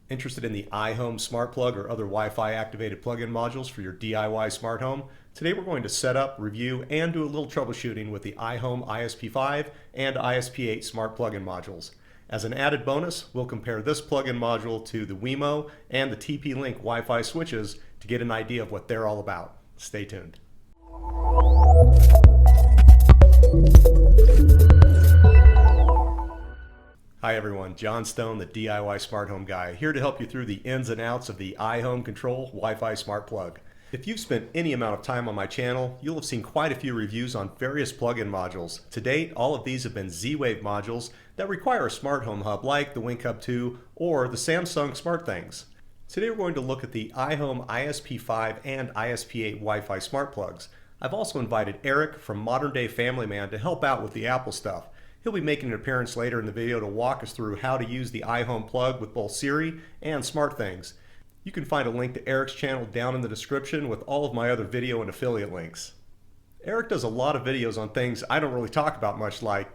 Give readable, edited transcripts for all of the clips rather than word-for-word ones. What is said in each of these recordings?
Interested in the iHome Smart Plug or other Wi-Fi activated plug-in modules for your DIY smart home? Today we're going to set up, review, and do a little troubleshooting with the iHome isp5 and isp8 smart plug-in modules. As an added bonus, we'll compare this plug-in module to the WeMo and the TP-Link Wi-Fi switches to get an idea of what they're all about. Stay tuned. Hi everyone, John Stone, the DIY Smart Home Guy, here to help you through the ins and outs of the iHome Control Wi-Fi Smart Plug. If you've spent any amount of time on my channel, you'll have seen quite a few reviews on various plug-in modules. To date, all of these have been Z-Wave modules that require a smart home hub like the Wink Hub 2 or the Samsung SmartThings. Today we're going to look at the iHome isp5 and isp8 Wi-Fi Smart Plugs. I've also invited Eric from Modern Day Family Man to help out with the Apple stuff. He'll be making an appearance later in the video to walk us through how to use the iHome plug with both Siri and SmartThings. You can find a link to Eric's channel down in the description with all of my other video and affiliate links. Eric does a lot of videos on things I don't really talk about much, like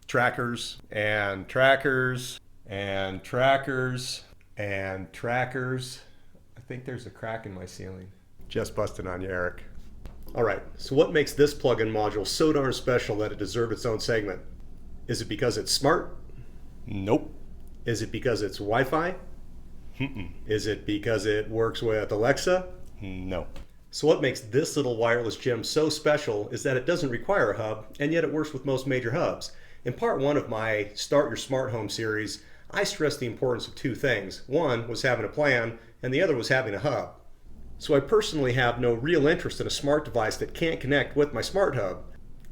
trackers and trackers and trackers and trackers. I think there's a crack in my ceiling. Just busted on you, Eric. Alright, so what makes this plug-in module so darn special that it deserved its own segment? Is it because it's smart? Nope. Is it because it's Wi-Fi? Is it because it works with Alexa? No. So what makes this little wireless gem so special is that it doesn't require a hub, and yet it works with most major hubs. In part one of my Start Your Smart Home series, I stressed the importance of two things. One was having a plan, and the other was having a hub. So I personally have no real interest in a smart device that can't connect with my smart hub.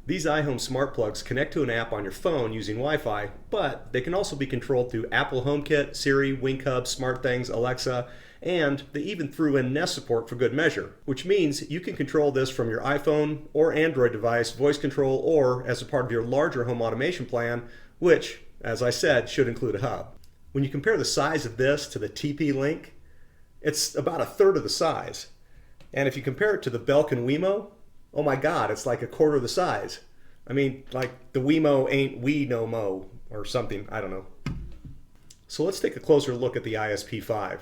These iHome smart plugs connect to an app on your phone using Wi-Fi, but they can also be controlled through Apple HomeKit, Siri, Wink Hub, SmartThings, Alexa, and they even threw in Nest support for good measure, which means you can control this from your iPhone or Android device, voice control, or as a part of your larger home automation plan, which, as I said, should include a hub. When you compare the size of this to the TP-Link, it's about a third of the size. And if you compare it to the Belkin WeMo, oh my God, it's like a quarter the size. I mean, like the WeMo ain't we no mo or something, I don't know. So let's take a closer look at the isp5.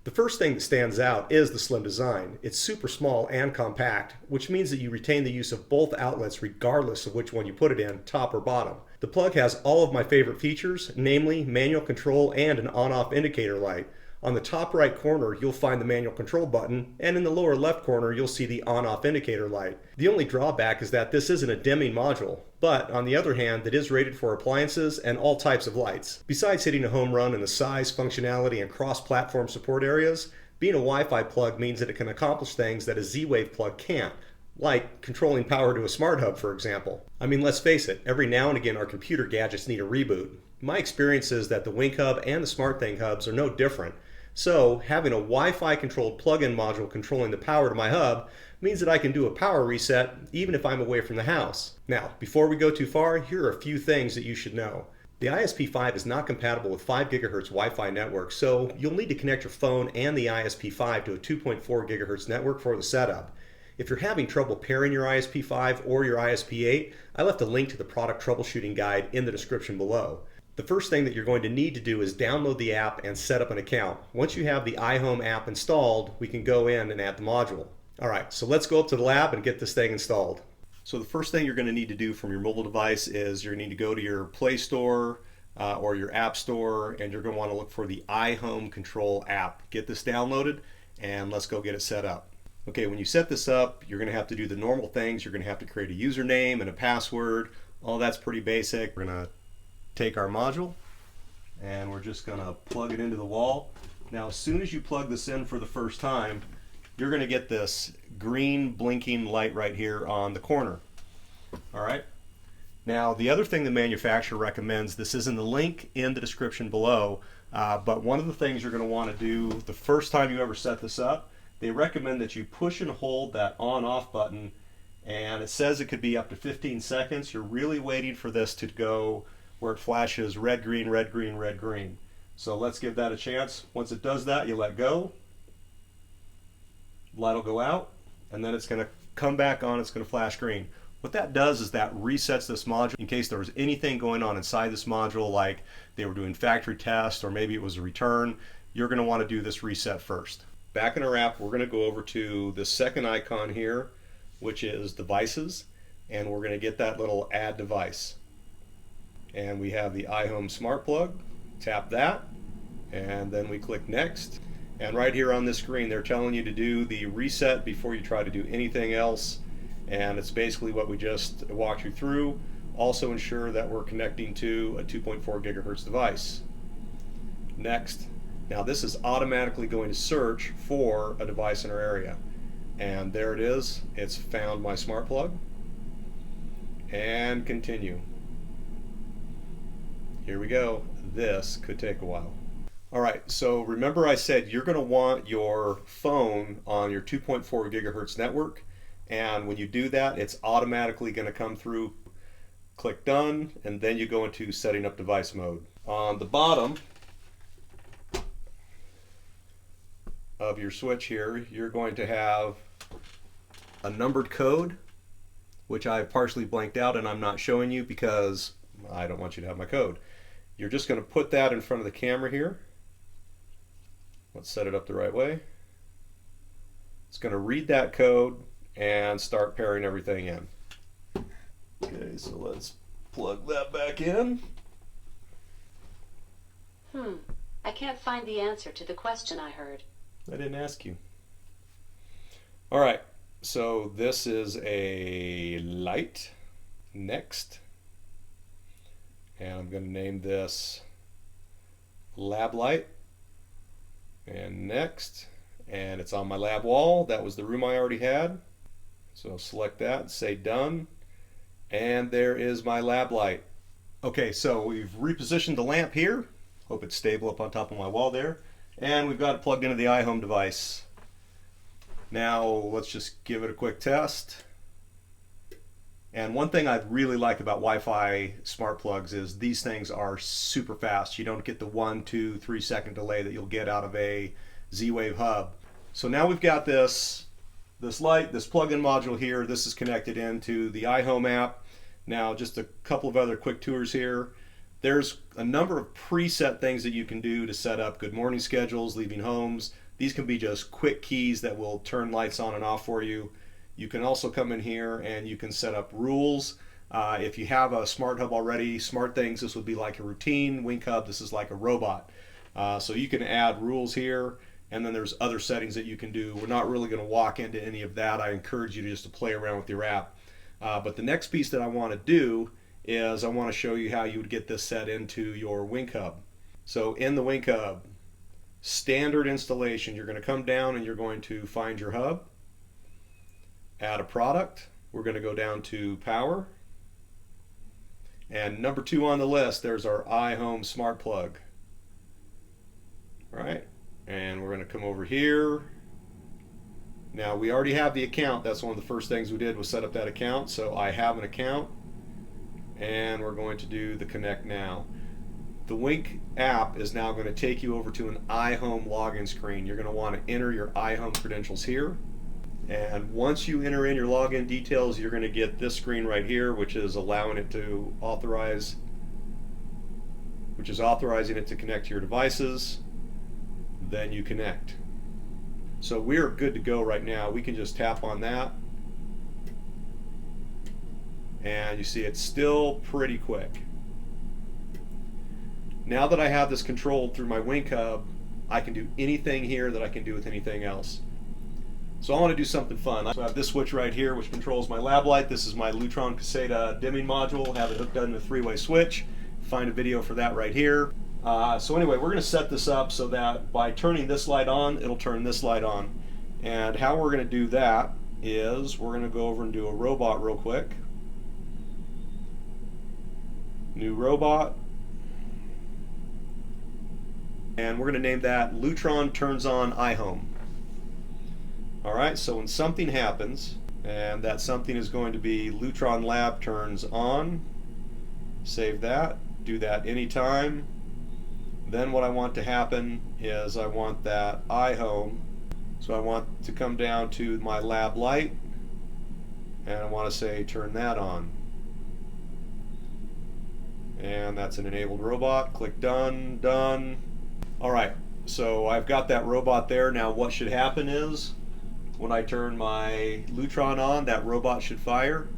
The first thing that stands out is the slim design. It's super small and compact, which means that you retain the use of both outlets regardless of which one you put it in, top or bottom. The plug has all of my favorite features, namely manual control and an on-off indicator light. On the top right corner, you'll find the manual control button, and in the lower left corner, you'll see the on-off indicator light. The only drawback is that this isn't a dimming module, but on the other hand, it is rated for appliances and all types of lights. Besides hitting a home run in the size, functionality, and cross-platform support areas, being a Wi-Fi plug means that it can accomplish things that a Z-Wave plug can't, like controlling power to a smart hub, for example. I mean, let's face it, every now and again our computer gadgets need a reboot. My experience is that the Wink Hub and the SmartThing hubs are no different. So having a Wi-Fi controlled plug-in module controlling the power to my hub means that I can do a power reset even if I'm away from the house. Now, before we go too far, here are a few things that you should know. The isp5 is not compatible with 5 GHz Wi-Fi network, so you'll need to connect your phone and the isp5 to a 2.4 GHz network for the setup. If you're having trouble pairing your isp5 or your isp8, I left a link to the product troubleshooting guide in the description below. The first thing that you're going to need to do is download the app and set up an account. Once you have the iHome app installed, we can go in and add the module. Alright, so let's go up to the lab and get this thing installed. So the first thing you're going to need to do from your mobile device is you're going to need to go to your Play Store or your App Store, and you're going to want to look for the iHome Control app. Get this downloaded and let's go get it set up. Okay, when you set this up, you're going to have to do the normal things. You're going to have to create a username and a password. All that's pretty basic. We're going to take our module and we're just going to plug it into the wall. Now as soon as you plug this in for the first time, you're going to get this green blinking light right here on the corner. Alright, now the other thing the manufacturer recommends, this is in the link in the description below, but one of the things you're going to want to do the first time you ever set this up, they recommend that you push and hold that on-off button, and it says it could be up to 15 seconds. You're really waiting for this to go where it flashes red, green, red, green, red, green. So let's give that a chance. Once it does that, you let go. Light will go out, and then it's going to come back on. It's going to flash green. What that does is that resets this module in case there was anything going on inside this module, like they were doing factory tests or maybe it was a return. You're going to want to do this reset first. Back in our app, we're going to go over to the second icon here, which is devices, and we're going to get that little add device. And we have the iHome Smart Plug. Tap that, and then we click next. And right here on this screen, they're telling you to do the reset before you try to do anything else. And it's basically what we just walked you through. Also ensure that we're connecting to a 2.4 gigahertz device. Next. Now this is automatically going to search for a device in our area. And there it is. It's found my smart plug. And continue. Here we go. This could take a while. Alright, so remember I said you're going to want your phone on your 2.4 gigahertz network, and when you do that it's automatically going to come through. Click done, and then you go into setting up device mode. On the bottom of your switch here, you're going to have a numbered code, which I've partially blanked out and I'm not showing you because I don't want you to have my code. You're just going to put that in front of the camera here. Let's set it up the right way. It's going to read that code and start pairing everything in. Okay, so let's plug that back in. I can't find the answer to the question I heard. I didn't ask you. Alright, so this is a light. Next. And I'm going to name this lab light. And next. And it's on my lab wall. That was the room I already had. So select that, say done. And there is my lab light. Okay, so we've repositioned the lamp here. Hope it's stable up on top of my wall there. And we've got it plugged into the iHome device. Now let's just give it a quick test. And one thing I really like about Wi-Fi smart plugs is these things are super fast. You don't get the 1, 2, 3 second delay that you'll get out of a Z-Wave hub. So now we've got this light, this plug-in module here. This is connected into the iHome app. Now just a couple of other quick tours here. There's a number of preset things that you can do to set up good morning schedules, leaving homes. These can be just quick keys that will turn lights on and off for you. You can also come in here and you can set up rules. If you have a smart hub already, SmartThings, this would be like a routine. Wink hub, this is like a robot. So you can add rules here, and then there's other settings that you can do. We're not really going to walk into any of that. I encourage you to just to play around with your app. But the next piece that I want to do is I want to show you how you would get this set into your Wink hub. So in the Wink hub, standard installation, you're going to come down and you're going to find your hub. Add a product. We're going to go down to power, and number 2 on the list, there's our iHome Smart Plug. Right, and we're going to come over here. Now we already have the account. That's one of the first things we did was set up that account. So I have an account, and we're going to do the connect now. The Wink app is now going to take you over to an iHome login screen. You're going to want to enter your iHome credentials here. And once you enter in your login details, you're going to get this screen right here, which is allowing it to authorize, which is authorizing it to connect to your devices. Then you connect. So we're good to go right now. We can just tap on that. And you see it's still pretty quick. Now that I have this controlled through my Wink hub, I can do anything here that I can do with anything else. So I want to do something fun. So I have this switch right here which controls my lab light. This is my Lutron Caseta dimming module. Have it hooked up to a 3-way switch. Find a video for that right here. So anyway, we're going to set this up so that by turning this light on, it'll turn this light on. And how we're going to do that is we're going to go over and do a robot real quick. New robot. And we're going to name that Lutron Turns On iHome. Alright, so when something happens, and that something is going to be Lutron Lab Turns On, save that, do that anytime. Then what I want to happen is I want that iHome, so I want to come down to my lab light, And I want to say turn that on. And that's an enabled robot. Click done, done. Alright, so I've got that robot there. Now what should happen is when I turn my Lutron on, that robot should fire.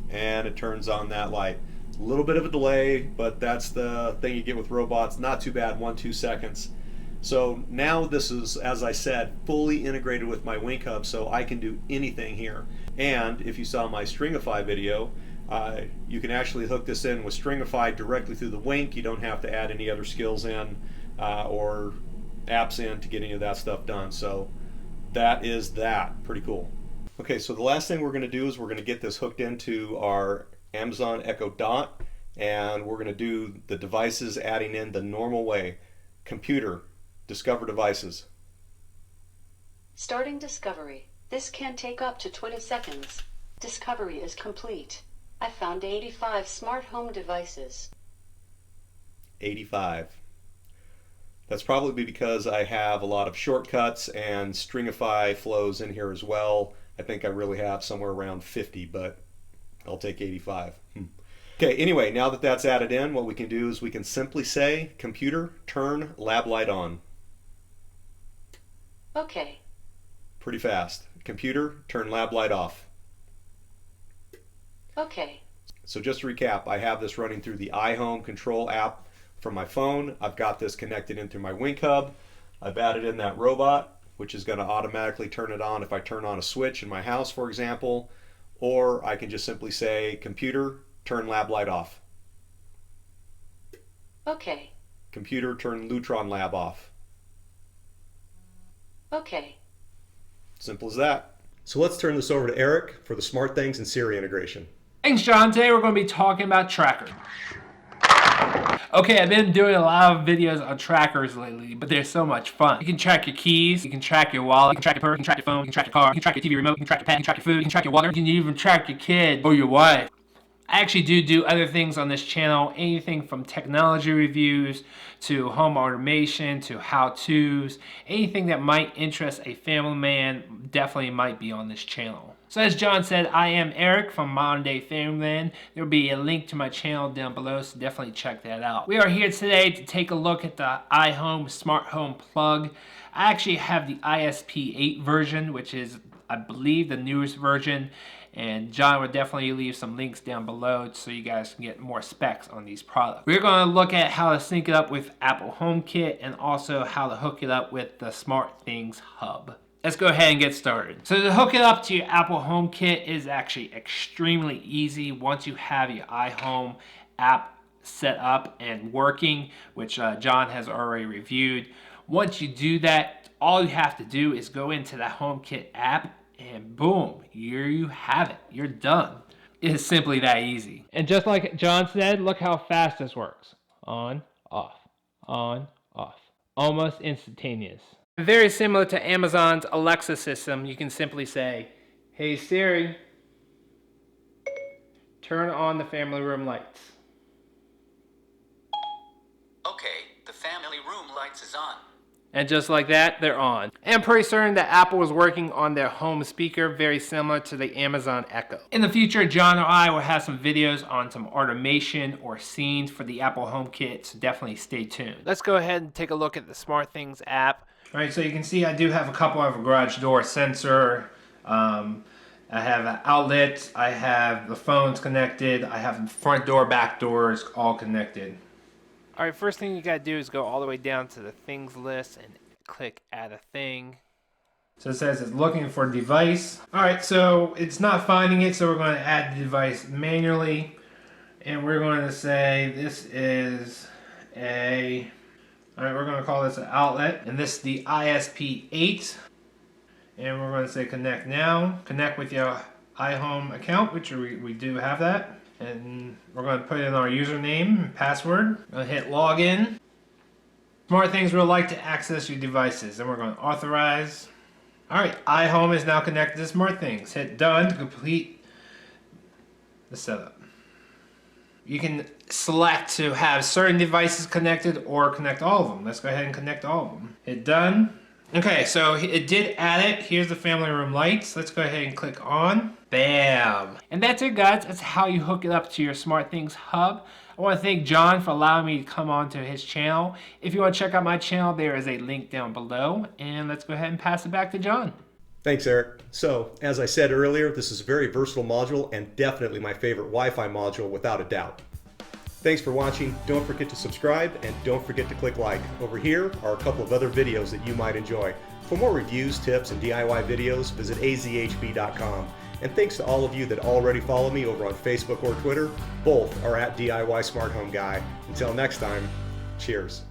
And it turns on that light. A little bit of a delay, but that's the thing you get with robots. Not too bad, 1-2 seconds. So now this is, as I said, fully integrated with my Wink Hub, so I can do anything here. And if you saw my Stringify video, you can actually hook this in with Stringify directly through the Wink. You don't have to add any other skills in or apps in to get any of that stuff done. So that is that. Pretty cool. Okay, so the last thing we're going to do is we're going to get this hooked into our Amazon Echo Dot, and we're going to do the devices adding in the normal way. Computer, discover devices. Starting discovery. This can take up to 20 seconds. Discovery is complete. I found 85 smart home devices. 85. That's probably because I have a lot of shortcuts and Stringify flows in here as well. I think I really have somewhere around 50, but I'll take 85. Okay, anyway, now that that's added in, what we can do is we can simply say, computer, turn lab light on. Okay. Pretty fast. Computer, turn lab light off. Okay. So just to recap, I have this running through the iHome control app from my phone. I've got this connected in through my Wink Hub. I've added in that robot, which is going to automatically turn it on if I turn on a switch in my house, for example. Or I can just simply say, computer, turn lab light off. Okay. Computer, turn Lutron lab off. Okay. Simple as that. So let's turn this over to Eric for the SmartThings and Siri integration. Thanks, John. Today we're going to be talking about trackers. Okay, I've been doing a lot of videos on trackers lately, but they're so much fun. You can track your keys, you can track your wallet, you can track your purse, you can track your phone, you can track your car, you can track your TV remote, you can track your pet, you can track your food, you can track your water, you can even track your kid or your wife. I actually do other things on this channel, anything from technology reviews to home automation to how-tos. Anything that might interest a family man definitely might be on this channel. So as John said, I am Eric from Modern Day Familyland. There will be a link to my channel down below, so definitely check that out. We are here today to take a look at the iHome Smart Home Plug. I actually have the isp8 version, which is, I believe, the newest version. And John will definitely leave some links down below so you guys can get more specs on these products. We're going to look at how to sync it up with Apple HomeKit and also how to hook it up with the SmartThings hub. Let's go ahead and get started. So to hook it up to your Apple HomeKit is actually extremely easy once you have your iHome app set up and working, which John has already reviewed. Once you do that, all you have to do is go into the HomeKit app and boom, here you have it. You're done. It's simply that easy. And just like John said, look how fast this works. On, off, on, off. Almost instantaneous. Very similar to Amazon's Alexa system, you can simply say, hey Siri, turn on the family room lights. Okay, the family room lights is on. And just like that, they're on. And I'm pretty certain that Apple is working on their home speaker, very similar to the Amazon Echo. In the future, John or I will have some videos on some automation or scenes for the Apple HomeKit, so definitely stay tuned. Let's go ahead and take a look at the SmartThings app. All right, so you can see I do have a couple of a garage door sensor. I have an outlet, I have the phones connected, I have front door, back doors all connected. All right, first thing you gotta do is go all the way down to the things list and click add a thing. So it says it's looking for a device. All right, so it's not finding it, so we're going to add the device manually. And we're going to say this is a, all right, we're going to call this an outlet. And this is the isp8. And we're going to say connect now. Connect with your iHome account, which we do have that. And we're going to put in our username and password. We're going to hit login. SmartThings would like to access your devices. Then we're going to authorize. Alright, iHome is now connected to SmartThings. Hit done to complete the setup. You can select to have certain devices connected or connect all of them. Let's go ahead and connect all of them. Hit done. Okay, so it did add it. Here's the family room lights. Let's go ahead and click on. Bam. And that's it, guys. That's how you hook it up to your SmartThings hub. I want to thank John for allowing me to come onto his channel. If you want to check out my channel, there is a link down below. And let's go ahead and pass it back to John. Thanks, Eric. So, as I said earlier, this is a very versatile module and definitely my favorite Wi-Fi module without a doubt. Thanks for watching. Don't forget to subscribe and don't forget to click like. Over here are a couple of other videos that you might enjoy. For more reviews, tips, and DIY videos, visit azhb.com. And thanks to all of you that already follow me over on Facebook or Twitter. Both are at DIY Smart Home Guy. Until next time, cheers.